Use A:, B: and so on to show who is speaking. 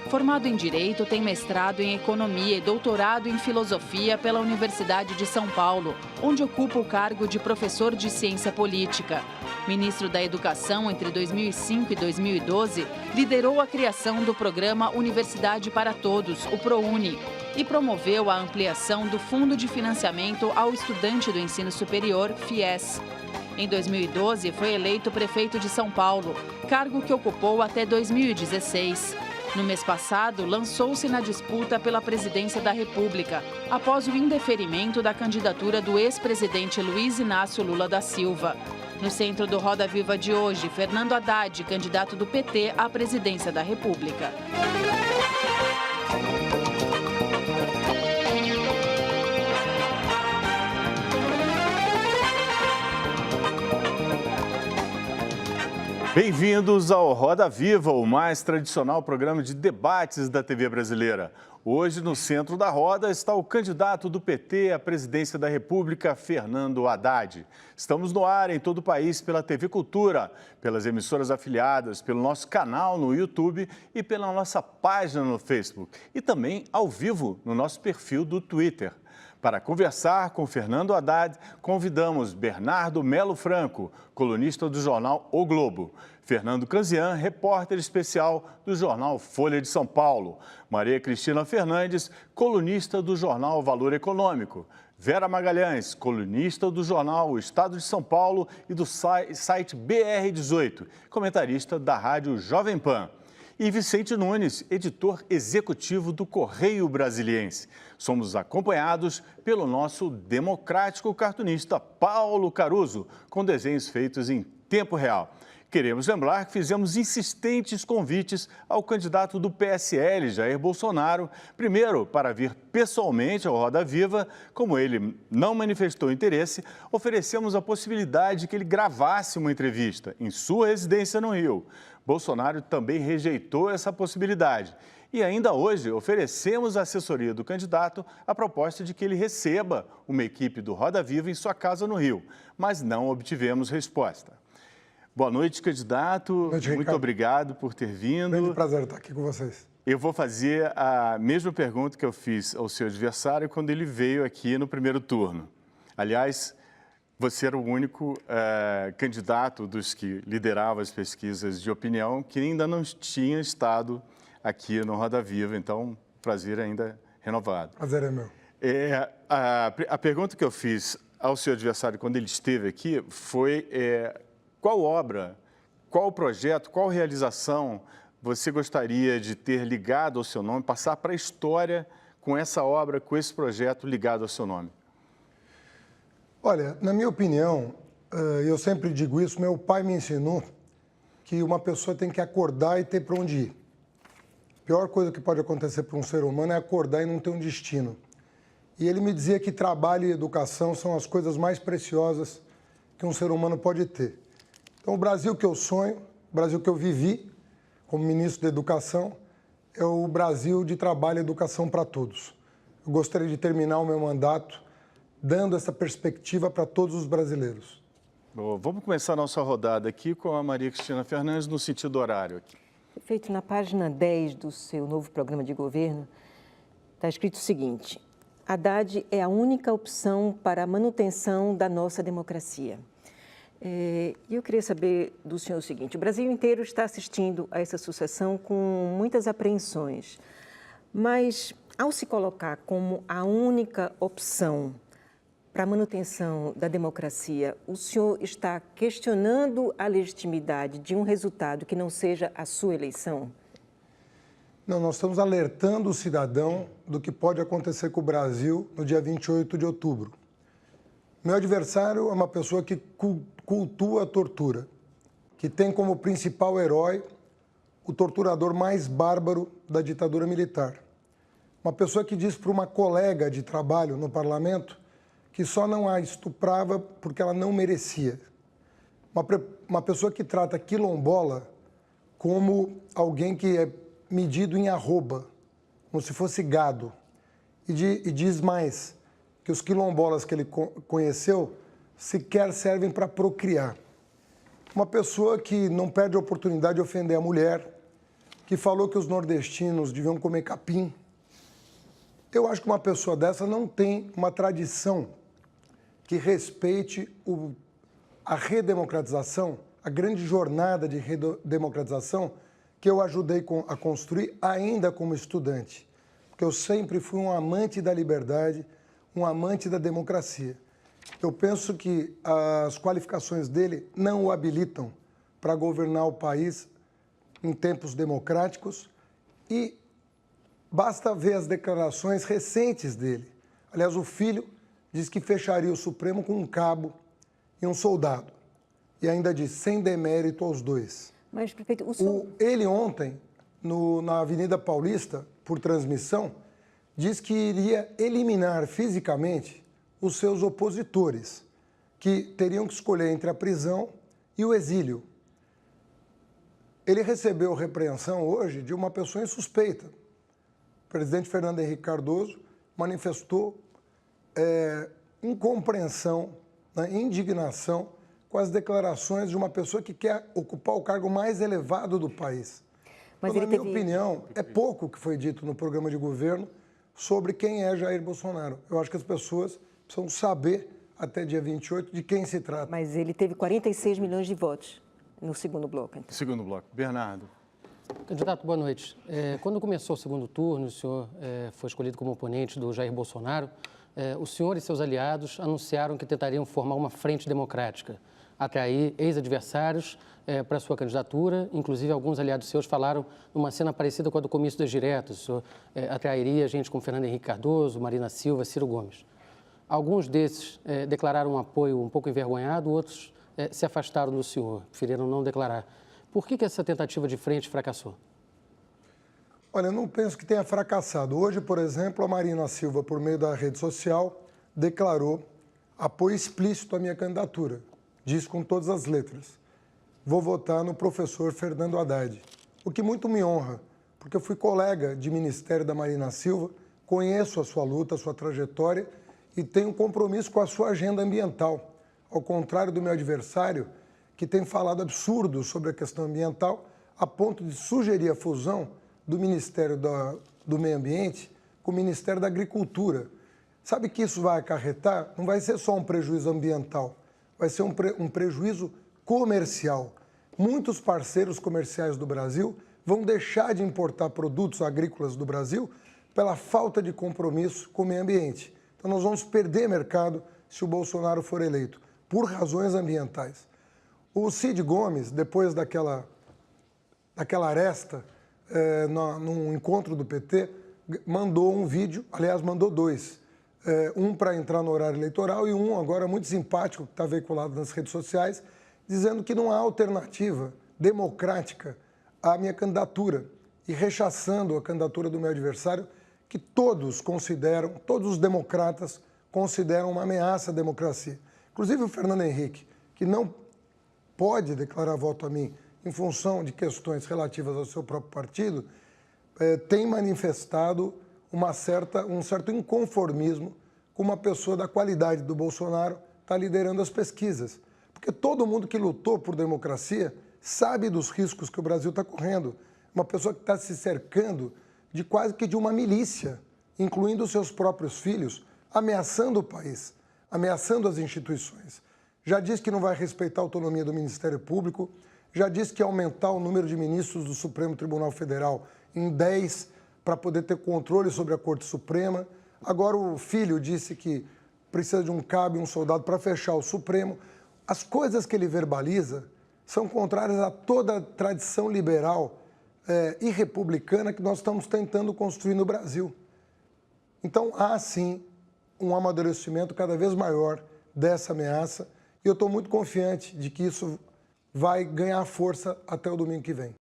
A: Formado em Direito, tem mestrado em Economia e doutorado em Filosofia pela Universidade de São Paulo, onde ocupa o cargo de professor de Ciência Política. Ministro da Educação entre 2005 e 2012, liderou a criação do programa Universidade para Todos, o ProUni, e promoveu a ampliação do Fundo de Financiamento ao Estudante do Ensino Superior, FIES. Em 2012, foi eleito prefeito de São Paulo, cargo que ocupou até 2016. No mês passado, lançou-se na disputa pela presidência da República, após o indeferimento da candidatura do ex-presidente Luiz Inácio Lula da Silva. No centro do Roda Viva de hoje, Fernando Haddad, candidato do PT à presidência da República.
B: Bem-vindos ao Roda Viva, o mais tradicional programa de debates da TV brasileira. Hoje, no centro da roda, está o candidato do PT à presidência da República, Fernando Haddad. Estamos no ar em todo o país pela TV Cultura, pelas emissoras afiliadas, pelo nosso canal no YouTube e pela nossa página no Facebook. E também ao vivo no nosso perfil do Twitter. Para conversar com Fernando Haddad, convidamos Bernardo Melo Franco, colunista do jornal O Globo, Fernando Canzian, repórter especial do jornal Folha de São Paulo, Maria Cristina Fernandes, colunista do jornal Valor Econômico, Vera Magalhães, colunista do jornal O Estado de São Paulo e do site BR18, comentarista da rádio Jovem Pan. E Vicente Nunes, editor executivo do Correio Brasiliense. Somos acompanhados pelo nosso democrático cartunista Paulo Caruso, com desenhos feitos em tempo real. Queremos lembrar que fizemos insistentes convites ao candidato do PSL, Jair Bolsonaro, primeiro para vir pessoalmente ao Roda Viva. Como ele não manifestou interesse, oferecemos a possibilidade de que ele gravasse uma entrevista em sua residência no Rio. Bolsonaro também rejeitou essa possibilidade. E ainda hoje oferecemos à assessoria do candidato a proposta de que ele receba uma equipe do Roda Viva em sua casa no Rio, mas não obtivemos resposta. Boa noite, candidato.
C: Boa noite,
B: muito obrigado por ter vindo.
C: Grande prazer estar aqui com vocês.
B: Eu vou fazer a mesma pergunta que eu fiz ao seu adversário quando ele veio aqui no primeiro turno. Aliás, você era o único candidato dos que liderava as pesquisas de opinião que ainda não tinha estado aqui no Roda Viva, então, prazer ainda renovado.
C: Prazer é meu.
B: A pergunta que eu fiz ao seu adversário quando ele esteve aqui foi qual obra, qual projeto, qual realização você gostaria de ter ligado ao seu nome, passar para a história com essa obra, com esse projeto ligado ao seu nome?
C: Olha, na minha opinião, eu sempre digo isso, meu pai me ensinou que uma pessoa tem que acordar e ter para onde ir. A pior coisa que pode acontecer para um ser humano é acordar e não ter um destino. E ele me dizia que trabalho e educação são as coisas mais preciosas que um ser humano pode ter. Então, o Brasil que eu sonho, o Brasil que eu vivi como ministro da Educação, é o Brasil de trabalho e educação para todos. Eu gostaria de terminar o meu mandato dando essa perspectiva para todos os brasileiros.
B: Bom, vamos começar a nossa rodada aqui com a Maria Cristina Fernandes no sentido horário.
D: Feito na página 10 do seu novo programa de governo, está escrito o seguinte: Haddad é a única opção para a manutenção da nossa democracia. E eu queria saber do senhor o seguinte: o Brasil inteiro está assistindo a essa sucessão com muitas apreensões, mas ao se colocar como a única opção para a manutenção da democracia, o senhor está questionando a legitimidade de um resultado que não seja a sua eleição?
C: Não, nós estamos alertando o cidadão do que pode acontecer com o Brasil no dia 28 de outubro. Meu adversário é uma pessoa que cultua a tortura, que tem como principal herói o torturador mais bárbaro da ditadura militar. Uma pessoa que diz para uma colega de trabalho no parlamento que só não a estuprava porque ela não merecia. Uma pessoa que trata quilombola como alguém que é medido em arroba, como se fosse gado. E diz mais, que os quilombolas que ele conheceu sequer servem para procriar. Uma pessoa que não perde a oportunidade de ofender a mulher, que falou que os nordestinos deviam comer capim. Eu acho que uma pessoa dessa não tem uma tradição que respeite a redemocratização, a grande jornada de redemocratização que eu ajudei a construir ainda como estudante. Porque eu sempre fui um amante da liberdade, um amante da democracia. Eu penso que as qualificações dele não o habilitam para governar o país em tempos democráticos e basta ver as declarações recentes dele. Aliás, o filho diz que fecharia o Supremo com um cabo e um soldado. E ainda diz, sem demérito aos dois.
D: Mas, prefeito,
C: Ele ontem, na Avenida Paulista, por transmissão, diz que iria eliminar fisicamente os seus opositores, que teriam que escolher entre a prisão e o exílio. Ele recebeu repreensão hoje de uma pessoa insuspeita. O presidente Fernando Henrique Cardoso manifestou incompreensão, né, indignação com as declarações de uma pessoa que quer ocupar o cargo mais elevado do país.
D: Mas
C: então, na minha opinião, é pouco o que foi dito no programa de governo sobre quem é Jair Bolsonaro. Eu acho que as pessoas precisam saber, até dia 28, de quem se trata.
D: Mas ele teve 46 milhões de votos no segundo bloco. Então.
B: Segundo bloco. Bernardo.
E: Candidato, boa noite. Quando começou o segundo turno, o senhor foi escolhido como oponente do Jair Bolsonaro. O senhor e seus aliados anunciaram que tentariam formar uma frente democrática, atrair ex-adversários para a sua candidatura. Inclusive, alguns aliados seus falaram numa cena parecida com a do comício das diretas. O senhor atrairia gente como Fernando Henrique Cardoso, Marina Silva, Ciro Gomes. Alguns desses declararam um apoio um pouco envergonhado, outros se afastaram do senhor, preferiram não declarar. Por que essa tentativa de frente fracassou?
C: Olha, eu não penso que tenha fracassado. Hoje, por exemplo, a Marina Silva, por meio da rede social, declarou apoio explícito à minha candidatura. Diz com todas as letras. Vou votar no professor Fernando Haddad. O que muito me honra, porque eu fui colega de ministério da Marina Silva, conheço a sua luta, a sua trajetória e tenho compromisso com a sua agenda ambiental. Ao contrário do meu adversário, que tem falado absurdos sobre a questão ambiental, a ponto de sugerir a fusão do Ministério do Meio Ambiente com o Ministério da Agricultura. Sabe que isso vai acarretar? Não vai ser só um prejuízo ambiental, vai ser um prejuízo comercial. Muitos parceiros comerciais do Brasil vão deixar de importar produtos agrícolas do Brasil pela falta de compromisso com o meio ambiente. Então nós vamos perder mercado se o Bolsonaro for eleito, por razões ambientais. O Cid Gomes, depois daquela aresta, num encontro do PT, mandou um vídeo, aliás, mandou dois. Um para entrar no horário eleitoral e um agora muito simpático, que está veiculado nas redes sociais, dizendo que não há alternativa democrática à minha candidatura e rechaçando a candidatura do meu adversário, que todos os democratas consideram uma ameaça à democracia. Inclusive o Fernando Henrique, que não pode declarar voto a mim em função de questões relativas ao seu próprio partido, tem manifestado um certo inconformismo com uma pessoa da qualidade do Bolsonaro está liderando as pesquisas. Porque todo mundo que lutou por democracia sabe dos riscos que o Brasil está correndo. Uma pessoa que está se cercando de quase que de uma milícia, incluindo os seus próprios filhos, ameaçando o país, ameaçando as instituições. Já disse que não vai respeitar a autonomia do Ministério Público, já disse que ia aumentar o número de ministros do Supremo Tribunal Federal em 10 para poder ter controle sobre a Corte Suprema. Agora o filho disse que precisa de um cabo e um soldado para fechar o Supremo. As coisas que ele verbaliza são contrárias a toda a tradição liberal e republicana que nós estamos tentando construir no Brasil. Então há sim um amadurecimento cada vez maior dessa ameaça e eu estou muito confiante de que isso vai ganhar força até o domingo que vem.